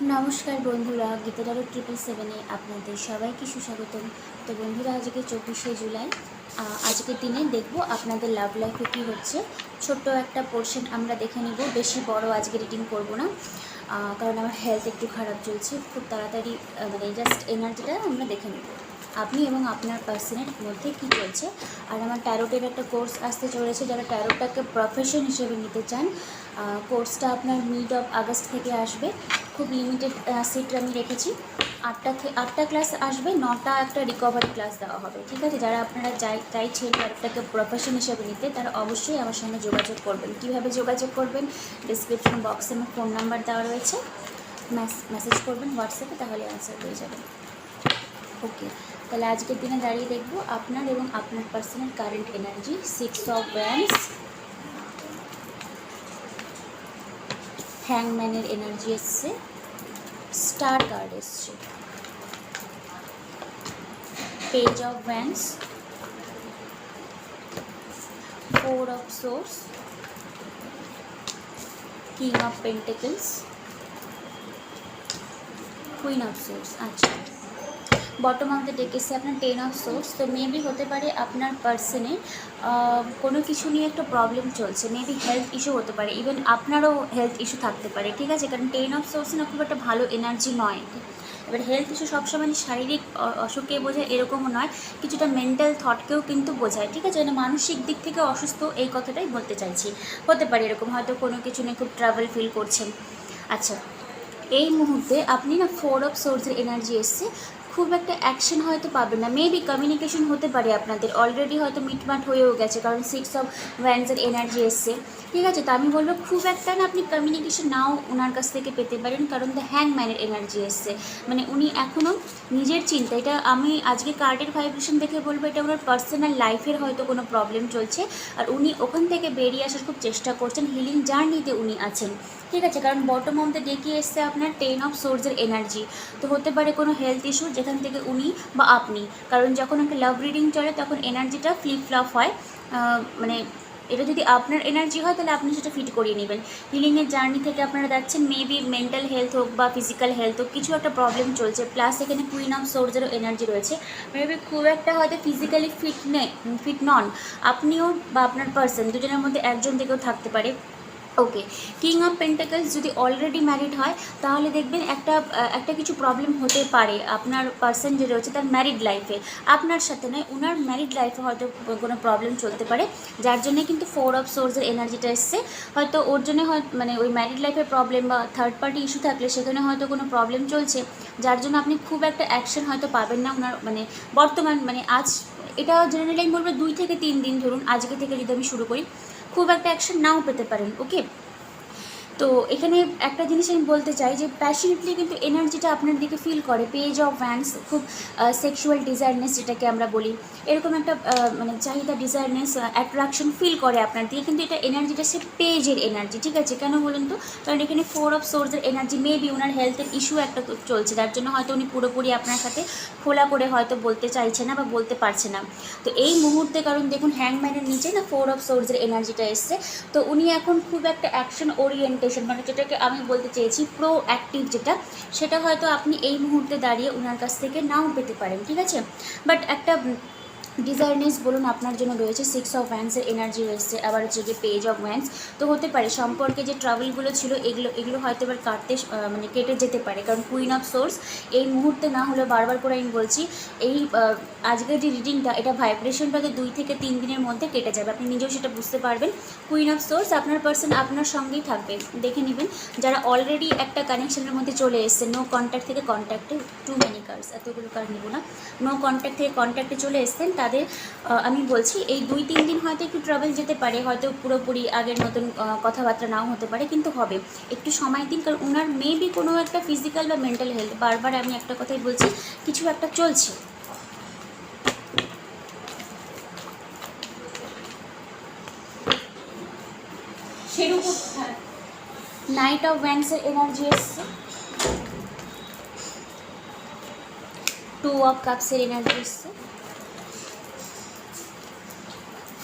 নমস্কার বন্ধুরা, গীতা টারো 777-এ আপনাদের সবাইকে সুস্বাগতম। তো বন্ধুরা, আজকে 24শে জুলাই। আজকের দিনে দেখব আপনাদের লাভ লাইফে কী হচ্ছে। ছোট্ট একটা পোর্শন আমরা দেখে নেব, বেশি বড় আজকে রিডিং করব না, কারণ আমার হেলথ একটু খারাপ চলছে। খুব তাড়াতাড়ি মানে জাস্ট এনার্জিটা আমরা দেখে নেব আপনি এবং আপনার পার্সনের মধ্যে কী চলছে। আর আমার ট্যারোটের একটা কোর্স আসতে চলেছে, যারা ট্যারোটাকে প্রফেশন হিসেবে নিতে চান। কোর্সটা আপনার মিড অফ আগস্ট থেকে আসবে। খুব লিমিটেড সিট আমি রেখেছি। 8টা ক্লাস আসবে, 9টা একটা রিকভারি ক্লাস দেওয়া হবে। ঠিক আছে, যারা আপনারা চাইছেন ট্যারোটাকে প্রফেশন হিসেবে নিতে, তারা অবশ্যই আমার সঙ্গে যোগাযোগ করবেন। কীভাবে যোগাযোগ করবেন? ডিসক্রিপশন বক্সে আমার ফোন নাম্বার দেওয়া রয়েছে, মেসেজ করবেন হোয়াটসঅ্যাপে, তাহলে অ্যান্সার পেয়ে যাবেন। ওকে, তাহলে আজকের দিনে দাঁড়িয়ে দেখব আপনার এবং আপনার personal current energy. 6 of wands, হ্যাংম্যানের এনার্জি এসছে, স্টার কার্ড এসছে, page of wands, 4 of swords, king of pentacles, queen of swords. আচ্ছা, বটম অফ দ্য ডেক এসে আপনার 10 অফ সোর্স। তো মেবি হতে পারে আপনার পার্সনের কোনো কিছু নিয়ে একটা প্রবলেম চলছে, মেবি হেলথ ইস্যু হতে পারে, ইভেন আপনারও হেলথ ইস্যু থাকতে পারে। ঠিক আছে, কারণ 10 অফ সোর্স না খুব একটা ভালো এনার্জি নয়। এবার হেলথ ইস্যু সবসময় শারীরিক অসুখকে বোঝায় এরকমও নয়, কিছুটা মেন্টাল থটকেও কিন্তু বোঝায়। ঠিক আছে, মানে মানসিক দিক থেকে অসুস্থ, এই কথাটাই বলতে চাইছি। হতে পারে এরকম, হয়তো কোনো কিছু নিয়ে খুব ট্রাভেল ফিল করছেন। আচ্ছা, এই মুহূর্তে আপনি না 4 অফ সোর্সের এনার্জি এসছে, খুব একটা অ্যাকশন হয়তো পাবেন না। মেবি কমিউনিকেশন হতে পারে আপনাদের অলরেডি, হয়তো মিটমাট হয়েও গেছে, কারণ 6 অফ ওয়ান্ডসের এনার্জি এসছে। ঠিক আছে, তো আমি বলবো খুব একটা না আপনি কমিউনিকেশন নাও ওনার কাছ থেকে পেতে পারেন, কারণ দ্য হ্যাংম্যানের এনার্জি এসছে। মানে উনি এখনও নিজের চিন্তা, এটা আমি আজকে কার্ডের ভাইব্রেশন দেখে বলবো এটা ওনার পার্সোনাল লাইফের হয়তো কোনো প্রবলেম চলছে, আর উনি ওখান থেকে বেরিয়ে আসার খুব চেষ্টা করছেন, হিলিং জার্নিতে উনি আছেন। ঠিক আছে, কারণ বটম অফ দ্য ডেকে এসছে আপনার 10 অফ সোর্সের এনার্জি। তো হতে পারে কোনো হেলথ ইস্যু, যেখান থেকে উনি বা আপনি, কারণ যখন একটা লাভ রিডিং চলে তখন এনার্জিটা ফ্লিপ ফ্লপ হয়। মানে এটা যদি আপনার এনার্জি হয় তাহলে আপনি সেটা ফিট করিয়ে নেবেন। হিলিংয়ের জার্নি থেকে আপনারা যাচ্ছেন, মেবি মেন্টাল হেলথ হোক বা ফিজিক্যাল হেলথ হোক, কিছু একটা প্রবলেম চলছে। প্লাস এখানে কুইন অফ সোর্সেরও এনার্জি রয়েছে। মেবি খুব একটা হয়তো ফিজিক্যালি ফিট নন আপনিও বা আপনার পার্সন, দুজনের মধ্যে একজন থেকেও থাকতে পারে। ওকে, কিং অফ পেন্টাকলস যদি অলরেডি ম্যারিড হয় তাহলে দেখবেন একটা কিছু প্রবলেম হতে পারে আপনার পার্সন যে রয়েছে তার ম্যারিড লাইফে। আপনার সাথে নয়, ওনার ম্যারিড লাইফে হয়তো কোনো প্রবলেম চলতে পারে, যার জন্য কিন্তু 4 অফ সোর্সের এনার্জিটা এসছে। হয়তো ওর জন্য মানে ওই ম্যারিড লাইফের প্রবলেম বা থার্ড পার্টি ইস্যু থাকলে সেখানে হয়তো কোনো প্রবলেম চলছে, যার জন্য আপনি খুব একটা অ্যাকশন হয়তো পাবেন না ওনার মানে বর্তমান মানে আজ। এটা জেনারেলি আমি বলবো 2 থেকে 3 দিন, ধরুন আজকে থেকে যদি আমি শুরু করি, খুব একটা অ্যাকশন নাও পেতে পারেন। ওকে, তো এখানে একটা জিনিস আমি বলতে চাই যে প্যাশনেটলি কিন্তু এনার্জিটা আপনার দিকে ফিল করে। পেজ অফ ওয়ান্ডস খুব সেক্সুয়াল ডিজায়ারনেস যেটাকে আমরা বলি, এরকম একটা মানে চাহিদা, ডিজায়ারনেস, অ্যাট্রাকশন ফিল করে আপনার দিকে, কিন্তু এটা এনার্জিটা সে পেজের এনার্জি। ঠিক আছে, কেন বলুন তো? কারণ এখানে 4 অফ সোর্সের এনার্জি, মেবি ওনার হেলথের ইস্যু একটা চলছে, যার জন্য হয়তো উনি পুরোপুরি আপনার সাথে খোলা করে হয়তো বলতে চাইছে না বা বলতে পারছে না। তো এই মুহূর্তে, কারণ দেখুন হ্যাংম্যানের নিচে না 4 অফ সোর্সের এনার্জিটা এসছে, তো উনি এখন খুব একটা অ্যাকশন ওরিয়েন্টেশন, মানে যেটাকে আমি বলতে চেয়েছি প্রো অ্যাক্টিভ যেটা, সেটা হয়তো আপনি এই মুহূর্তে দাঁড়িয়ে ওনার কাছ থেকে নাও পেতে পারেন। ঠিক আছে, বাট একটা ডিজায়ারনেস বলুন আপনার জন্য রয়েছে। 6 অফ ওয়ান্ডসের এনার্জি রয়েছে, আবার হচ্ছে যে পেজ অফ ওয়ান্ডস। তো হতে পারে সম্পর্কে যে ট্রাভেলগুলো ছিল এগুলো হয়তো এবার মানে কেটে যেতে পারে, কারণ কুইন অফ সোর্স এই মুহূর্তে না হলে, বারবার করে আমি বলছি, এই আজকের যে রিডিংটা, এটা ভাইব্রেশনটাতে 2 থেকে 3 দিনের মধ্যে কেটে যাবে, আপনি নিজেও সেটা বুঝতে পারবেন। কুইন অফ সোর্স আপনার পার্সন আপনার সঙ্গেই থাকবে, দেখে নেবেন। যারা অলরেডি একটা কানেকশনের মধ্যে চলে এসছে, নো কন্ট্যাক্ট থেকে কন্ট্যাক্টে, টু মেনি কার্ডস, এতগুলো কার্ড নেব না, নো কন্ট্যাক্ট থেকে কন্ট্যাক্টে চলে এসছেন, তাদের আমি বলছি এই 2-3 দিন হয়তো একটু ট্রাভেল যেতে পারে, হয়তো পুরোপুরি আগের মতন কথাবার্তা নাও হতে পারে, কিন্তু হবে। একটু সময় দিন, কারণ ওনার মেবি কোনো একটা ফিজিক্যাল বা মেন্টাল হেলথ, বারবার আমি একটা কথাই বলছি, কিছু একটা চলছে। সেরকম নাইট অফ ওয়ান্ডসের এনার্জি এসছে, 2 অফ কাপসের এনার্জি এসছে,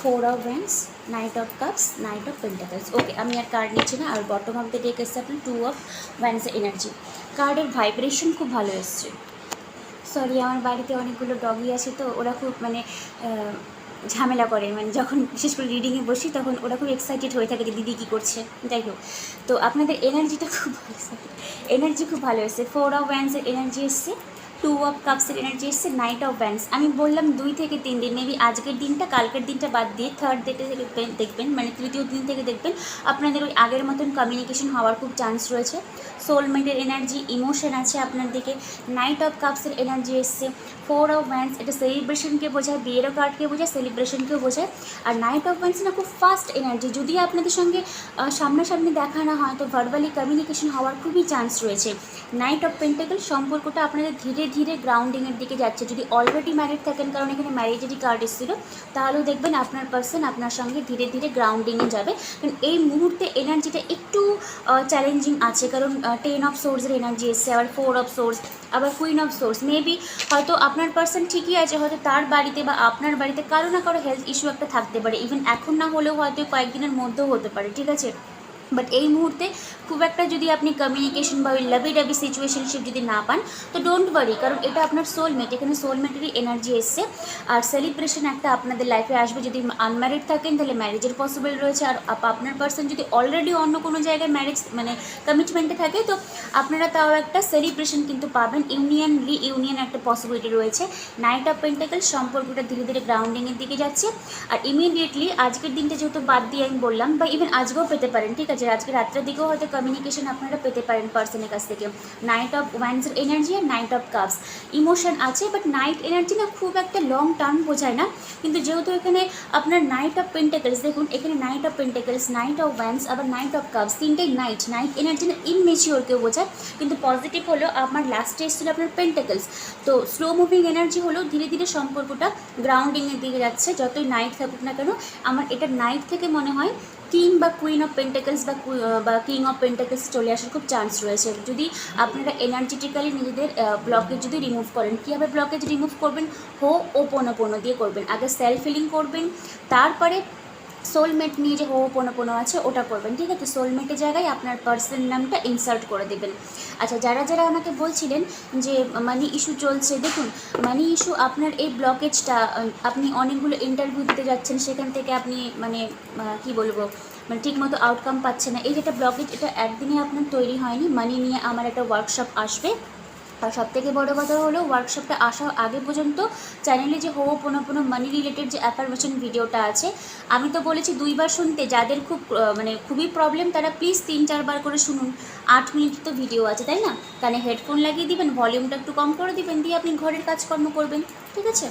4 of wands, knight of cups, knight of pentacles. Okay, আমি আর কার্ড নিচ্ছি না। আর বটম অফ দ্য ডেক এসছে আপনার 2 অফ ওয়ান্সের এনার্জি। কার্ডের ভাইব্রেশন খুব ভালো এসছে। সরি, আমার বাড়িতে অনেকগুলো ডগি আছে, তো ওরা খুব মানে ঝামেলা করে, মানে যখন বিশেষ করে রিডিংয়ে বসি তখন ওরা খুব এক্সাইটেড হয়ে থাকে যে দিদি কী করছে। যাই হোক, তো আপনাদের এনার্জিটা খুব ভালো, এনার্জি খুব ভালো এসছে। 4 অফ ওয়ান্সের এনার্জি এসছে, 2 অফ কাপসের এনার্জি এসছে, নাইট অফ ওয়ান্স। আমি বললাম 2 থেকে 3 দিন, মেবি আজকের দিনটা কালকের দিনটা বাদ দিয়ে থার্ড ডে থেকে দেখবেন, মানে তৃতীয় দিন থেকে দেখবেন আপনাদের ওই আগের মতন কমিউনিকেশন হওয়ার খুব চান্স রয়েছে। সোলমেটের এনার্জি, ইমোশন আছে আপনার দিকে। নাইট অফ কাপসের এনার্জি এসছে। 4 অফ ওয়ান্স, এটা সেলিব্রেশনকে বোঝায়, বিয়েরও কার্ডকে বোঝায়, সেলিব্রেশনকেও বোঝায়। আর নাইট অফ ওয়ান্স না খুব ফাস্ট এনার্জি। যদি আপনাদের সঙ্গে সামনাসামনি দেখা না হয় তো ভার্বালি কমিউনিকেশন হওয়ার খুবই চান্স রয়েছে। নাইট অফ পেন্টাকল, সম্পর্কটা আপনাদের ধীরে ধীরে গ্রাউন্ডিংয়ের দিকে যাচ্ছে। যদি অলরেডি ম্যারিড থাকেন, কারণ এখানে ম্যারেজেরই কার্ড এসেছিলো, তাহলেও দেখবেন আপনার পার্সন আপনার সঙ্গে ধীরে ধীরে গ্রাউন্ডিংয়ে যাবে। কারণ এই মুহূর্তে এনার্জিটা একটু চ্যালেঞ্জিং আছে, কারণ 10 অফ সোর্সের এনার্জি এসছে, আবার 4 অফ সোর্স, আবার কুইন অফ সোর্স। মেবি হয়তো আপনার পার্সন ঠিকই আছে, হয়তো তার বাড়িতে বা আপনার বাড়িতে কারো না কারো হেলথ ইস্যু একটা থাকতে পারে। ইভেন এখন না হলেও হয়তো কয়েকদিনের মধ্যেও হতে পারে, ঠিক আছে। বাট এই মুহূর্তে খুব একটা যদি আপনি কমিউনিকেশন বা ওই লাভি ডাবি সিচুয়েশনশিপ যদি না পান, তো ডোন্ট ওয়ারি, কারণ এটা আপনার সোলমেট, এখানে সোলমেটেরই এনার্জি এসছে। আর সেলিব্রেশন একটা আপনাদের লাইফে আসবে। যদি আনম্যারিড থাকেন তাহলে ম্যারেজের পসিবল রয়েছে। আর আপনার পার্সন যদি অলরেডি অন্য কোনো জায়গায় ম্যারেজ মানে কমিটমেন্টে থাকে, তো আপনারা তাও একটা সেলিব্রেশন কিন্তু পাবেন। ইউনিয়ন, রিইউনিয়ন একটা পসিবিলিটি রয়েছে। নাইট অফ পেন্টাকল, সম্পর্কটা ধীরে ধীরে গ্রাউন্ডিংয়ের দিকে যাচ্ছে। আর ইমিডিয়েটলি আজকের দিনটা যেহেতু বাদ দিয়ে আমি বললাম, বা ইভেন আজকেও পেতে পারেন, ঠিক আছে, আজকে রাত্রের দিকেও হয়তো কমিউনিকেশন আপনারা পেতে পারেন পার্সনের কাছ থেকে। নাইট অফ ওয়ান্সের এনার্জি আর নাইট অফ কাপস, ইমোশন আছে। বাট নাইট এনার্জি না খুব একটা লং টার্ম বোঝায় না, কিন্তু যেহেতু এখানে আপনার নাইট অফ পেন্টাকলস, দেখুন এখানে night of pentacles, night of wands, আবার নাইট অফ কাপস, তিনটেই নাইট। নাইট এনার্জি না ইনমেচিওরকেও বোঝায়, কিন্তু পজিটিভ হলো আমার লাস্টে এসেছিলো আপনার পেন্টাকলস। তো স্লো মুভিং এনার্জি হলেও ধীরে ধীরে সম্পর্কটা গ্রাউন্ডিংয়ের দিকে যাচ্ছে। যতই নাইট থাকুক না কেন, আমার এটা নাইট থেকে মনে হয় কিং বা কুইন অফ পেন্টাকলস বা কিং অফ পেন্টাকলস চলে আসার খুব চান্স রয়েছে। যদি আপনারা এনার্জেটিক্যালি নিজেদের ব্লকেজ যদি রিমুভ করেন, কীভাবে ব্লকেজ রিমুভ করবেন? হোপোনোপোনো দিয়ে করবেন। আগে সেলফ ফিলিং করবেন, তারপরে সোলমেট নিয়ে যে হোপোনোপোনো আছে ওটা করবেন, ঠিক আছে। সোলমেটের জায়গায় আপনার পার্সন নামটা ইনসার্ট করে দেবেন। আচ্ছা, যারা যারা আমাকে বলছিলেন যে মানি ইস্যু চলছে, দেখুন মানি ইস্যু আপনার এই ব্লকেজটা, আপনি অনেকগুলো ইন্টারভিউ দিতে যাচ্ছেন, সেখান থেকে আপনি মানে কি বলবো, মানে ঠিকমতো আউটকাম পাচ্ছেন না। এই যেটা ব্লকেজ, এটা একদিনে আপনার তৈরি হয়নি। মানি নিয়ে আমার একটা ওয়ার্কশপ আসবে। আর সবথেকে বড় কথা হলো, ওয়ার্কশপটা আসার আগে পর্যন্ত চ্যানেলে যে হোপোনোপোনো মানি রিলেটেড যে অ্যাফার্মেশন ভিডিওটা আছে, আমি তো বলেছি 2 বার শুনতে। যাদের খুব মানে খুবই প্রবলেম, তারা প্লিজ 3-4 বার করে শুনুন। 8 মিনিট তো ভিডিও আছে, তাই না? কানে হেডফোন লাগিয়ে দিবেন, ভলিউমটা একটু কম করে দিবেন, দিয়ে আপনি ঘরের কাজকর্ম করবেন, ঠিক আছে।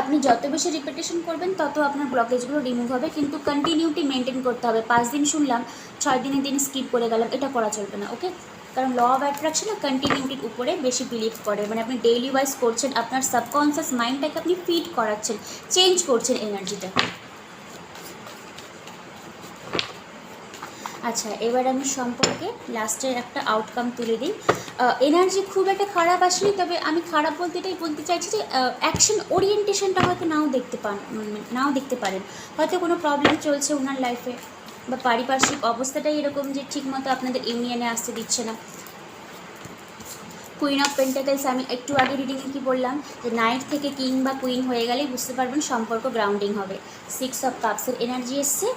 আপনি যত বেশি রিপিটেশন করবেন তত আপনার ব্লকেজগুলো রিমুভ হবে, কিন্তু কন্টিনিউটি মেনটেন করতে হবে। 5 দিন শুনলাম, 6 দিনের দিন স্কিপ করে গেলাম, এটা করা চলবে না, ওকে। কারণ ল অফ অ্যাট্রাকশন কন্টিনিউটির উপরে বেশি বিলিভ করে, মানে আপনি ডেইলি ওয়াইজ করছেন, আপনার সাবকনসিয়াস মাইন্ডটাকে আপনি ফিড করাচ্ছেন, চেঞ্জ করছেন এনার্জিটা। আচ্ছা, এবার আমি সম্পর্কে লাস্টের একটা আউটকাম তুলে দিই। এনার্জি খুব একটা খারাপ আসেনি, তবে আমি খারাপ বলতে এটাই বলতে চাইছি যে অ্যাকশন ওরিয়েন্টেশনটা হয়তো নাও দেখতে পারেন। হয়তো কোনো প্রবলেম চলছে ওনার লাইফে, বা পারিপার্শ্বিক অবস্থাটাই এরকম যে ঠিকমতো আপনাদের ইউনিয়নে আসতে দিচ্ছে না। কুইন অফ পেন্টাকলস, আমি একটু আগে রিডিংয়ে কি বললাম, যে নাইট থেকে কিং বা কুইন হয়ে গেলেই বুঝতে পারবেন সম্পর্ক গ্রাউন্ডিং হবে। 6 অফ কাপসের এনার্জি এসছে,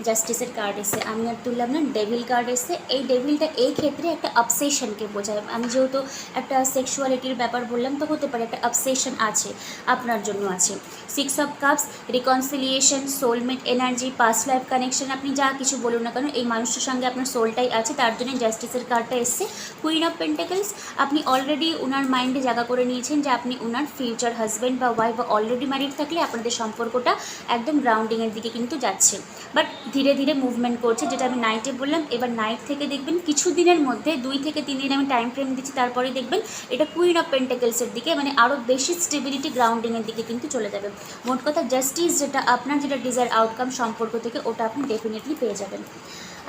জাস্টিসের কার্ড এসে, আমি আর তুললাম না, ডেভিল কার্ড এসে। এই ডেভিলটা এই ক্ষেত্রে একটা অবসেশনকে বোঝায়। আমি যেহেতু একটা সেক্সুয়ালিটির ব্যাপার বললাম, তো হতে পারে একটা অবসেশন আছে, আপনার জন্য আছে। 6 of cups, reconciliation, soulmate energy, past life connection, আপনি যা কিছু বলুন না কেন, এই মানুষটার সঙ্গে আপনার সোলটাই আছে, তার জন্য জাস্টিসের কার্ডটা এসছে। কুইন অফ পেন্টাকলস, আপনি অলরেডি ওনার মাইন্ডে জায়গা করে নিয়েছেন যে আপনি ওনার ফিউচার হাজব্যান্ড বা ওয়াইফ, বা অলরেডি ম্যারিড থাকলে আপনাদের সম্পর্কটা একদম গ্রাউন্ডিংয়ের দিকে কিন্তু যাচ্ছে, বাট ধীরে ধীরে মুভমেন্ট করছে, যেটা আমি নাইটে বললাম। এবার নাইট থেকে দেখবেন কিছু দিনের মধ্যে, 2 থেকে 3 দিন আমি টাইম ফ্রেম দিচ্ছি, তারপরে দেখবেন এটা কুইন অফ পেন্টাকলসের দিকে, মানে আরও বেশি স্টেবিলিটি গ্রাউন্ডিংয়ের দিকে কিন্তু চলে যাবে। মোট কথা জাস্টিস, যেটা আপনার যেটা ডিজায়ার আউটকাম সম্পর্ক থেকে, ওটা আপনি ডেফিনেটলি পেয়ে যাবেন।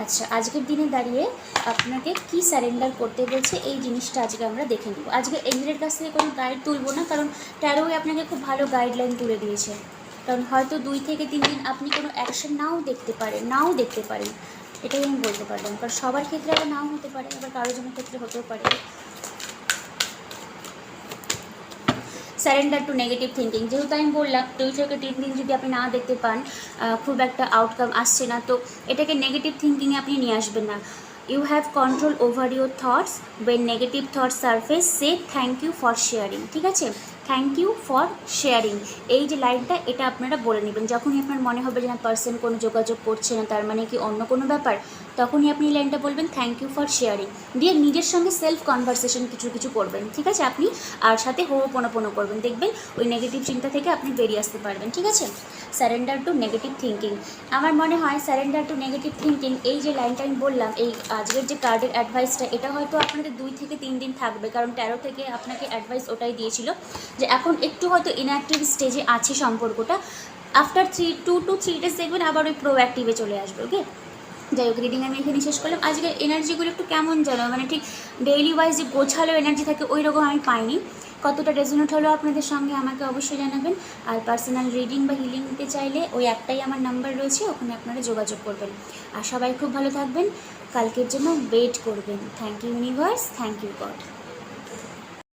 আচ্ছা, আজকের দিনে দাঁড়িয়ে আপনাকে কি সারেন্ডার করতে বলছে, এই জিনিসটা আজকে আমরা দেখে নেব। আজকে এঞ্জেলের কাছ থেকে কোনো গাইড তুলব না, কারণ ট্যারোই আপনাকে খুব ভালো গাইডলাইন তুলে দিয়েছে। কারণ হয়তো 2 থেকে 3 দিন আপনি কোনো অ্যাকশন নাও দেখতে পারেন, এটাই আমি বলতে পারলাম। কারণ সবার ক্ষেত্রে আবার নাও হতে পারে, আবার কারোর জনের ক্ষেত্রে হতেও পারে। সারেন্ডার টু নেগেটিভ থিঙ্কিং, যেহেতু আমি বললাম 2 থেকে 3 দিন যদি আপনি না দেখতে পান, খুব একটা আউটকাম আসছে না, তো এটাকে নেগেটিভ থিঙ্কিংয়ে আপনি নিয়ে আসবেন না। You have control over your thoughts, when negative thoughts surface say thank you for sharing. ঠিক আছে, থ্যাংক ইউ ফর শেয়ারিং, এই যে লাইনটা এটা আপনারা বলে নেবেন যখনই আপনার মনে হবে যে না পার্সন কোনো যোগাযোগ করছে না, তার মানে কি অন্য কোনো ব্যাপার, তখনই আপনি এই লাইনটা বলবেন থ্যাংক ইউ ফর শেয়ারিং, দিয়ে নিজের সঙ্গে সেলফ কনভারসেশন কিছু করবেন। ঠিক আছে, আপনি আর সাথে হোপোনোপোনো করবেন, দেখবেন ওই নেগেটিভ চিন্তা থেকে আপনি বেরিয়ে আসতে পারবেন। ঠিক আছে, সারেন্ডার টু নেগেটিভ থিঙ্কিং, আমার মনে হয় সারেন্ডার টু নেগেটিভ থিঙ্কিং এই যে লাইনটা আমি বললাম, এই আজকের যে কার্ডের অ্যাডভাইসটা, এটা হয়তো আপনাদের 2 থেকে 3 দিন থাকবে, কারণ 13 থেকে আপনাকে অ্যাডভাইস ওটাই দিয়েছিল যে এখন একটু হয়তো ইনঅ্যাক্টিভ স্টেজে আছে সম্পর্কটা, আফটার 2 to 3 ডেজ দেখবেন আবার ওই প্রোঅ্যাক্টিভে চলে আসবে। ওকে, যাই হোক, রিডিং আমি এখানে শেষ করলাম। আজকের এনার্জিগুলো একটু কেমন যেন, মানে ঠিক ডেইলি ওয়াইজ যে গোছালো এনার্জি থাকে ওই রকম আমি পাইনি। কতটা রেজোনেট হলো আপনাদের সঙ্গে আমাকে অবশ্যই জানাবেন। আর পার্সোনাল রিডিং বা হিলিং নিতে চাইলে ওই একটাই আমার নাম্বার রয়েছে, ওখানে আপনারা যোগাযোগ করবেন। আর সবাই খুব ভালো থাকবেন, কালকের জন্য ওয়েট করবেন। Thank you universe, thank you god.